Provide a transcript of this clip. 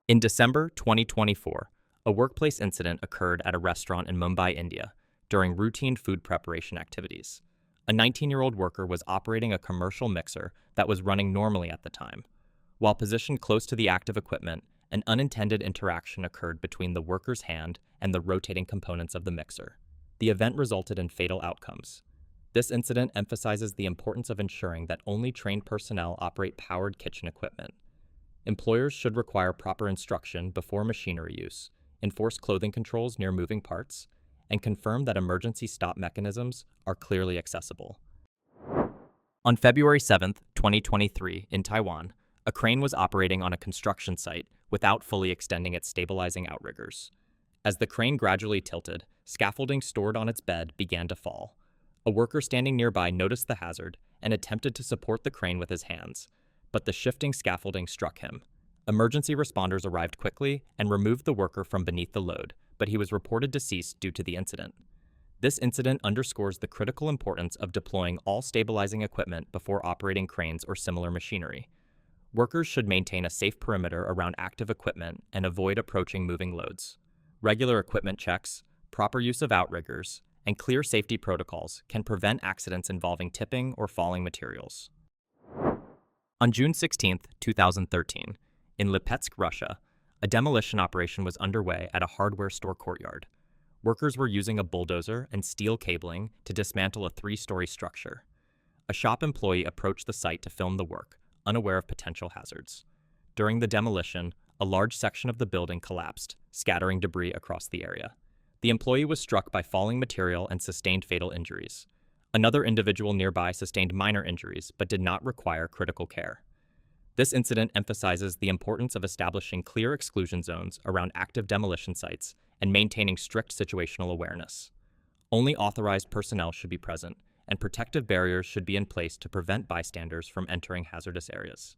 In December 2024, a workplace incident occurred at a restaurant in Mumbai, India, during routine food preparation activities. A 19-year-old worker was operating a commercial mixer that was running normally at the time. While positioned close to the active equipment, an unintended interaction occurred between the worker's hand and the rotating components of the mixer. The event resulted in fatal outcomes. This incident emphasizes the importance of ensuring that only trained personnel operate powered kitchen equipment. Employers should require proper instruction before machinery use, enforce clothing controls near moving parts, and confirm that emergency stop mechanisms are clearly accessible. On February 7, 2023, in Taiwan, a crane was operating on a construction site without fully extending its stabilizing outriggers. As the crane gradually tilted, scaffolding stored on its bed began to fall. A worker standing nearby noticed the hazard and attempted to support the crane with his hands, but the shifting scaffolding struck him. Emergency responders arrived quickly and removed the worker from beneath the load, but he was reported deceased due to the incident. This incident underscores the critical importance of deploying all stabilizing equipment before operating cranes or similar machinery. Workers should maintain a safe perimeter around active equipment and avoid approaching moving loads. Regular equipment checks, proper use of outriggers, and clear safety protocols can prevent accidents involving tipping or falling materials. On June 16, 2013, in Lipetsk, Russia, a demolition operation was underway at a hardware store courtyard. Workers were using a bulldozer and steel cabling to dismantle a 3-story structure. A shop employee approached the site to film the work, unaware of potential hazards. During the demolition, a large section of the building collapsed, scattering debris across the area. The employee was struck by falling material and sustained fatal injuries. Another individual nearby sustained minor injuries but did not require critical care. This incident emphasizes the importance of establishing clear exclusion zones around active demolition sites and maintaining strict situational awareness. Only authorized personnel should be present, and protective barriers should be in place to prevent bystanders from entering hazardous areas.